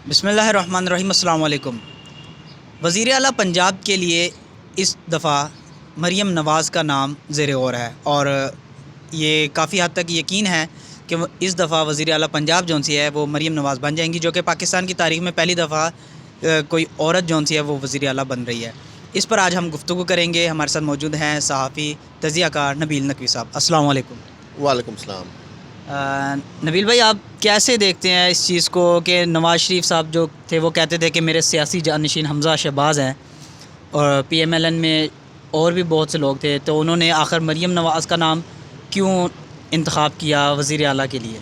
बिस्मिल्लाहिर्रहमानिर्रहीम। अस्सलाम वालेकुम। वज़ीर आला पंजाब के लिए इस दफ़ा मरीम नवाज़ का नाम ज़ेर गौर है और ये काफ़ी हद तक यकीन है कि इस दफ़ा वज़ीर आला पंजाब जौन सी है वो मरीम नवाज़ बन जाएंगी, जो कि पाकिस्तान की तारीख़ में पहली दफ़ा कोई औरत जौन सी है वो वज़ीर आला बन रही है। इस पर आज हम गुफ्तगू करेंगे। हमारे साथ मौजूद हैं सहाफ़ी तज़ियाकार नबील नकवी साहब। अस्सलाम वालेकुम। वालेकुम सलाम। नबील भाई, आप कैसे देखते हैं इस चीज़ को कि नवाज़ शरीफ साहब जो थे वो कहते थे कि मेरे सियासी जानशीन हमज़ा शहबाज हैं और पीएमएलएन में और भी बहुत से लोग थे, तो उन्होंने आखिर मरीम नवाज़ का नाम क्यों इंतखाब किया वज़ीर आला के लिए?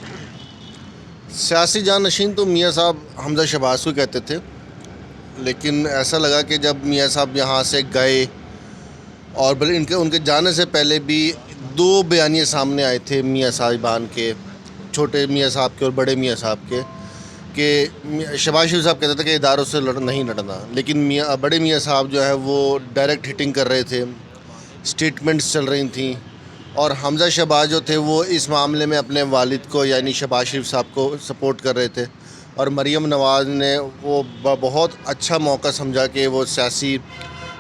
सियासी जानशीन तो मियाँ साहब हमज़ा शहबाज को कहते थे, लेकिन ऐसा लगा कि जब मियाँ साहब यहाँ से गए और बल्कि उनके जाने से पहले भी दो बयानिए सामने आए थे मियाँ साहिबान के, छोटे मियाँ साहब के और बड़े मियाँ साहब के, कि शहबाज शरीफ साहब कहते थे कि इदारों से नहीं लड़ना, लेकिन बड़े मियाँ साहब जो है वो डायरेक्ट हिटिंग कर रहे थे, स्टेटमेंट्स चल रही थी और हमज़ा शहबाज जो थे वो इस मामले में अपने वालिद को यानी शहबाज शरीफ साहब को सपोर्ट कर रहे थे और मरीम नवाज़ ने वो बहुत अच्छा मौका समझा कि वो सियासी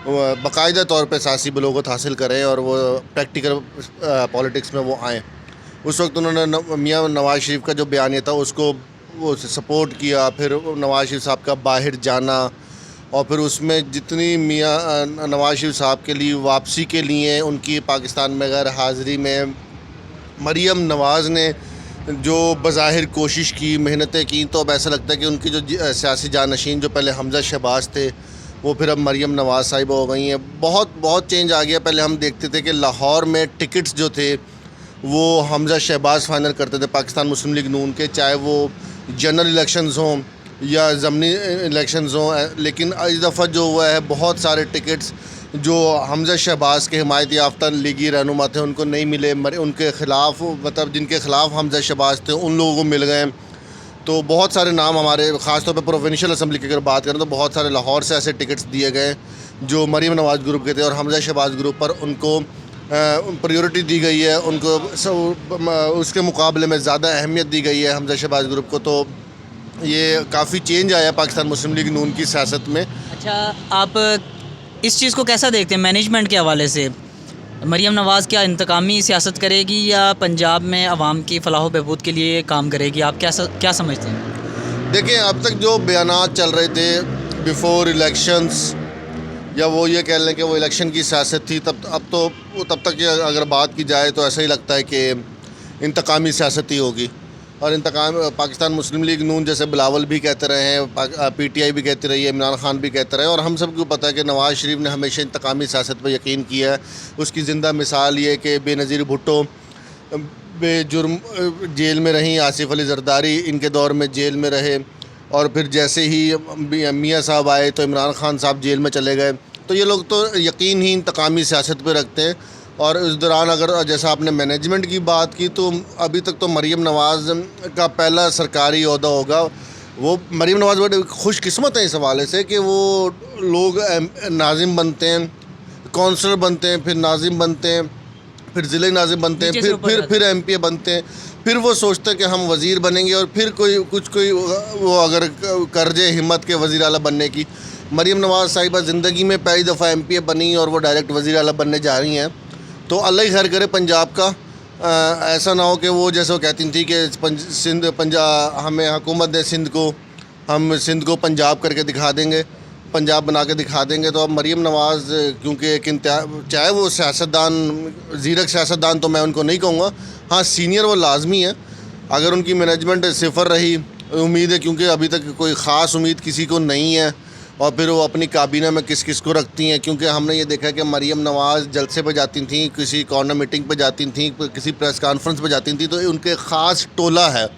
बाकायदा तौर पे सियासी बलोगत हासिल करें और वो प्रैक्टिकल पॉलिटिक्स में वो आएँ। उस वक्त उन्होंने मियाँ नवाज़ शरीफ का जो बयानिया था उसको वो सपोर्ट किया, फिर नवाज़ शरीफ साहब का बाहर जाना और फिर उसमें जितनी मियाँ नवाज़ शरीफ साहब के लिए वापसी के लिए उनकी पाकिस्तान में गैर हाज़िरी में मरीम नवाज़ ने जो बज़ाहिर कोशिश की, मेहनतें की, तो अब ऐसा लगता है कि उनकी जो सियासी जानशीन जो पहले हमज़ा शहबाज थे वो फिर अब मरीम नवाज़ साहिबा हो गई हैं। बहुत चेंज आ गया। पहले हम देखते थे कि लाहौर में टिकट्स जो थे वो हमज़ा शहबाज फाइनल करते थे पाकिस्तान मुस्लिम लीग नून के, चाहे वो जनरल इलेक्शंस हों या ज़मनी इलेक्शंस हों, लेकिन इस दफ़ा जो हुआ है बहुत सारे टिकट्स जो हमज़ा शहबाज के हिमायत याफ्ता लीगी रहनुमा थे उनको नहीं मिले, उनके ख़िलाफ़ मतलब जिनके ख़िलाफ़ हमज़ा शहबाज थे उन लोगों को मिल गए। तो बहुत सारे नाम हमारे ख़ास तौर पे प्रोविंशियल असम्बली की अगर बात करें तो बहुत सारे लाहौर से ऐसे टिकट्स दिए गए जो मरीम नवाज़ ग्रुप के थे और हमज़ा शहबाज ग्रुप पर उनको प्रायोरिटी दी गई है, उनको उसके मुकाबले में ज़्यादा अहमियत दी गई है हमज़ा शहबाज ग्रुप को। तो ये काफ़ी चेंज आया पाकिस्तान मुस्लिम लीग नून की सियासत में। अच्छा, आप इस चीज़ को कैसा देखते हैं मैनेजमेंट के हवाले से? मरीम नवाज़ क्या इंतकामी सियासत करेगी या पंजाब में आवाम की फ़लाह बहबूद के लिए काम करेगी? आप क्या समझते हैं? देखिए, अब तक जो बयानात चल रहे थे बिफ़ोर इलेक्शंस या वो ये कह लें कि वो इलेक्शन की सियासत थी, तब तक अगर बात की जाए तो ऐसा ही लगता है कि इंतकामी सियासत ही होगी और इंतकाम पाकिस्तान मुस्लिम लीग नून जैसे बिलावल भी कहते रहे हैं, पीटीआई भी कहती रही है, इमरान खान भी कहते रहे और हम सब को पता है कि नवाज़ शरीफ ने हमेशा इंतकामी सियासत पर यकीन किया है। उसकी ज़िंदा मिसाल ये कि बेनज़ीर भुट्टो बेजुर्म जेल में रहीं, आसिफ अली ज़रदारी इनके दौर में जेल में रहे और फिर जैसे ही मियाँ साहब आए तो इमरान खान साहब जेल में चले गए। तो ये लोग तो यकीन ही इंतकामी सियासत पे रखते हैं और इस दौरान अगर जैसा आपने मैनेजमेंट की बात की तो अभी तक तो मरीम नवाज़ का पहला सरकारी ओहदा होगा। वो मरीम नवाज़ बड़े खुशकिस्मत हैं इस हवाले से कि वो लोग नाजिम बनते हैं, कौंसलर बनते हैं, फिर नाजिम बनते हैं, फिर ज़िले नाजिम बनते हैं, फिर एमपी बनते हैं, फिर वो सोचते हैं कि हम वज़ीर बनेंगे और फिर कोई वो अगर कर जाए हिम्मत के वज़ीर आला बनने की। मरीम नवाज़ साहिबा ज़िंदगी में पहली दफ़ा एमपी बनी और वो डायरेक्ट वज़ीर आला बनने जा रही हैं। तो अल्लाह ही खैर करे पंजाब का। ऐसा ना हो कि वो जैसे वो कहती थी कि हमें हुकूमत दे हम सिंध को पंजाब करके दिखा देंगे, पंजाब बना के दिखा देंगे। तो अब मरीम नवाज़ क्योंकि एक चाहे वो सियासतदान ज़ीरक सियासतदान तो मैं उनको नहीं कहूँगा, हाँ सीनियर वो लाजमी है। अगर उनकी मैनेजमेंट सिफर रही, उम्मीद है क्योंकि अभी तक कोई ख़ास उम्मीद किसी को नहीं है और फिर वो अपनी काबीना में किस को रखती हैं, क्योंकि हमने ये देखा कि मरीम नवाज़ जलसे पे जाती थी, किसी कॉर्नर मीटिंग पे जाती थी, किसी प्रेस कॉन्फ्रेंस पे जाती थी, तो उनके ख़ास टोला है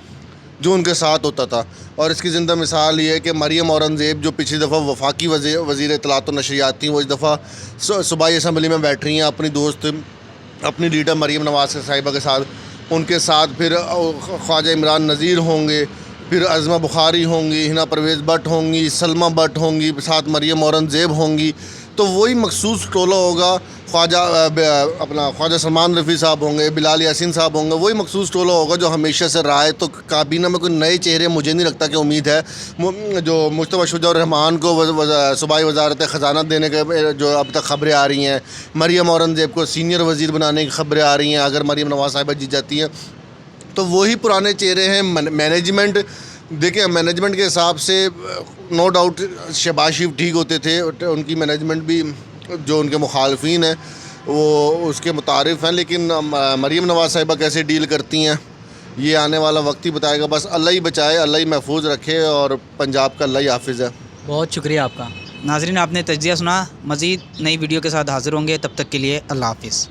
जो उनके साथ होता था। और इसकी ज़िंदा मिसाल ये है कि मरीम औरंगज़ेब जो पिछली दफ़ा वफाकी वज़ीर इत्तलात व नशरियात थी, वो इस दफ़ा सूबाई असम्बली में बैठ रही हैं अपनी दोस्त अपनी लीडर मरीम नवाज़ साहिबा के साथ। उनके साथ फिर ख्वाजा इमरान नज़ीर होंगे, फिर अज़मा बुखारी होंगी, हिना परवेज़ भट्ट होंगी, सलमा भट्ट होंगी, साथ मरीम औरंगज़ेब होंगी। तो वही मखसूस टोला होगा, ख्वाजा सलमान रफ़ी साहब होंगे, बिलाल यासीन साहब होंगे, वही मखसूस टोला होगा जो हमेशा से रहा है। तो काबीना में कोई नए चेहरे मुझे नहीं लगता कि उम्मीद है। जो मुश्तबा शुजा रहमान को सूबाई वजारत ख़जाना देने के जो अब तक ख़बरें आ रही हैं, मरियम औरंगज़ेब को सीनियर वज़ीर बनाने की ख़बरें आ रही हैं अगर मरियम नवाज़ साहिबा जीत जाती हैं, तो वही पुराने चेहरे हैं। मैनेजमेंट देखिए, मैनेजमेंट के हिसाब से नो डाउट शहबाज शरीफ ठीक होते थे, उनकी मैनेजमेंट भी जो उनके मुखालफिन हैं वो उसके मुतारिफ हैं, लेकिन मरियम नवाज़ साहिबा कैसे डील करती हैं ये आने वाला वक्त ही बताएगा। बस अल्लाह ही बचाए, अल्लाह ही महफूज रखे और पंजाब का अल्लाह ही हाफिज़ है। बहुत शुक्रिया आपका। नाज़रीन, आपने तज्ज़िया सुना। मज़ीद नई वीडियो के साथ हाज़िर होंगे, तब तक के लिए अल्लाह हाफिज़।